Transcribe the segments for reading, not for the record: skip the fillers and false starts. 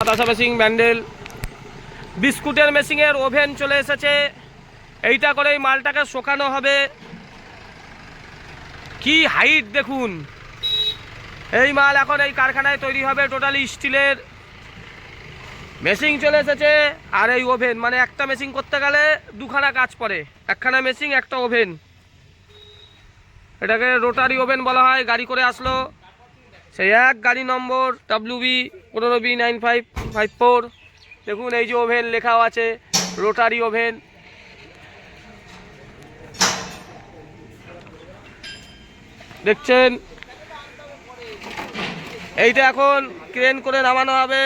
বাতাসা মেশিন ব্যান্ডেল বিস্কুটের মেশিনের ওভেন চলে এসেছে। এইটা করেই মালটাকে শোকানো হবে। কি হাইট দেখুন, এই মাল এখন এই কারখানায় তৈরি হবে। টোটালি স্টিলের মেশিন চলে এসেছে। আর এই ওভেন মানে একটা মেশিন করতে গেলে দুখানা কাজ পড়ে, একখানা মেশিন একটা ওভেন। এটাকে রোটারি ওভেন বলা হয়। গাড়ি করে আসলো সেই এক গাড়ি নম্বর WB9554। দেখুন এই যে ওভেন লেখাও আছে রোটারি ওভেন। দেখছেন এইটা এখন ক্রেন করে নামানো হবে।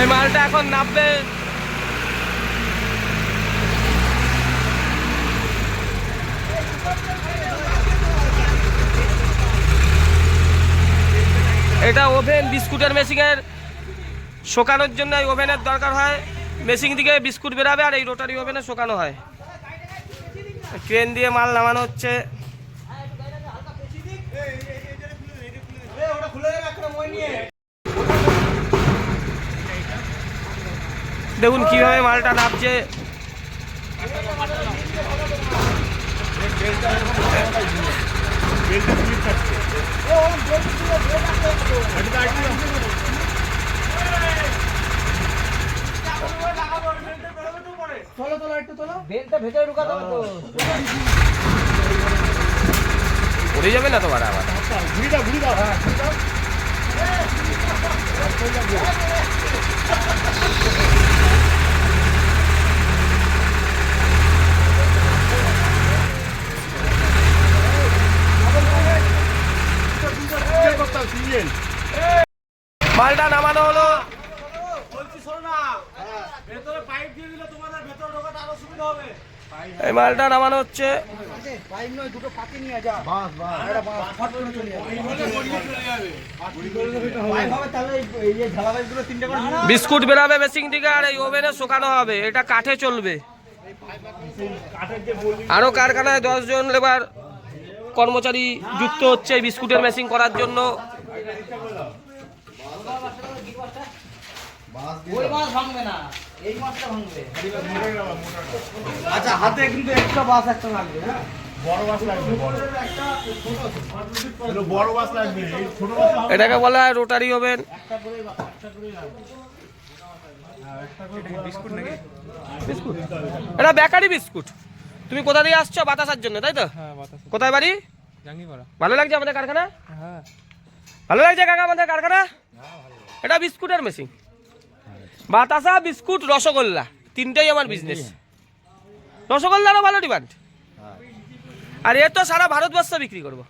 এই মালটা এখন নামবে। এটা ওভেন বিস্কুটের মেশিনের শোকানোর জন্য এই ওভেনের দরকার হয়। মেশিন দিকে বিস্কুট বেরাবে আর এই রোটারি ওভেনে শোকানো হয়। ক্রেন দিয়ে মাল নামানো হচ্ছে। দেখুন কিভাবে মালটা নামছে। পড়ে যাবে না তোমার আবার। মালটা নামানো হলো। এই মালটা নামানো হচ্ছে। বিস্কুট বেরাবে মেশিন থেকে আর এই ওভেনে শোকানো হবে। এটা কাঠে চলবে। আরো কারখানায় 10 জন লেবার কর্মচারী যুক্ত হচ্ছে এই বিস্কুটের মেশিন করার জন্য। আচ্ছা, হাতে কিন্তু একটা বাস একটা লাগবে। হ্যাঁ, বড় বাস লাগবে। বড় বাস লাগবে। এই ছোট বাস এটাকে বলা হয় রোটারি ওভেন। বিস্কুট নাকি? বিস্কুট, এটা বেকারি বিস্কুট। তুমি কোথা দিয়ে আসছো? বাতাসার জন্য, তাই তো? কোথায় বাড়ি? ভালো লাগছে আমাদের কারখানা? ভালো লাগছে কাকা আমাদের কারখানা? এটা বিস্কুটের মেশিন। বাতাসা, বিস্কুট, রসগোল্লা, তিনটাই আমার বিজনেস। রসগোল্লারও ভালো ডিমান্ড। আর এ তো সারা ভারতবর্ষ বিক্রি করব।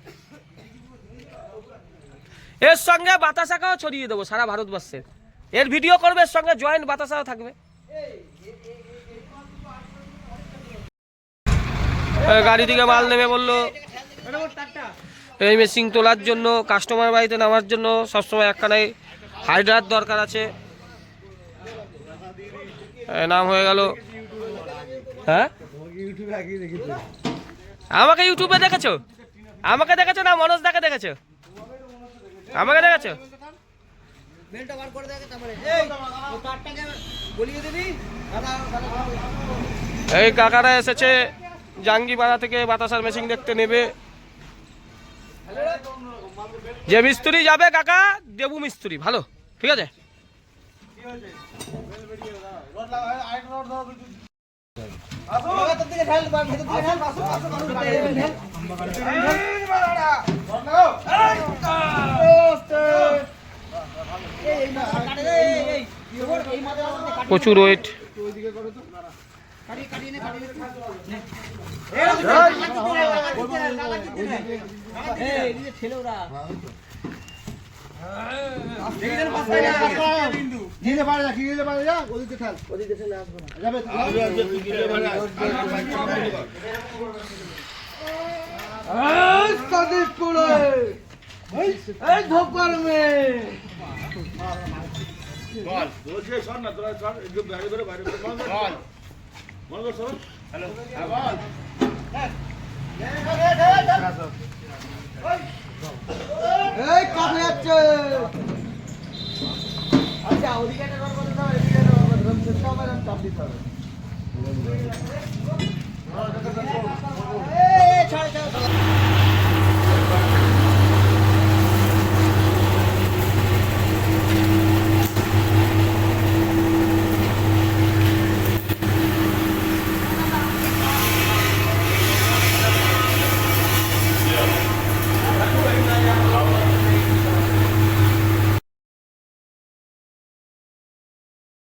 এর সঙ্গে বাতাসাকেও ছড়িয়ে দেবো সারা ভারতবর্ষের। এর ভিডিও করবে, এর সঙ্গে জয়েন্ট বাতাসাও থাকবে। গাড়ি থেকে মাল নেমে বললো এই মেশিন তোলার জন্য কাস্টমার বাড়িতে নামার জন্য সবসময় একখানায় হাইড্রার দরকার আছে। নাম হয়ে গেল। হ্যাঁ, আমাকে ইউটিউবে দেখেছো? আমাকে দেখেছো না মনোজ দাকে দেখেছো? আমাকে দেখেছো? এই কাকারা এসেছে জাঙ্গিপাড়া থেকে বাতাসার মেশিন দেখতে নেবে। যে মিস্ত্রি যাবে কাকা দেবু মিস্ত্রি ভালো, ঠিক আছে? প্রচুর ওয়েট। এই কাজ হয়ে যাচ্ছে। আচ্ছা ওদিকে একটা ঘর করে দাও, এদিকে একটা ঘর করে দাও, চেষ্টা হবে না চাপ দিতে হবে। এই ছাড় ছাড়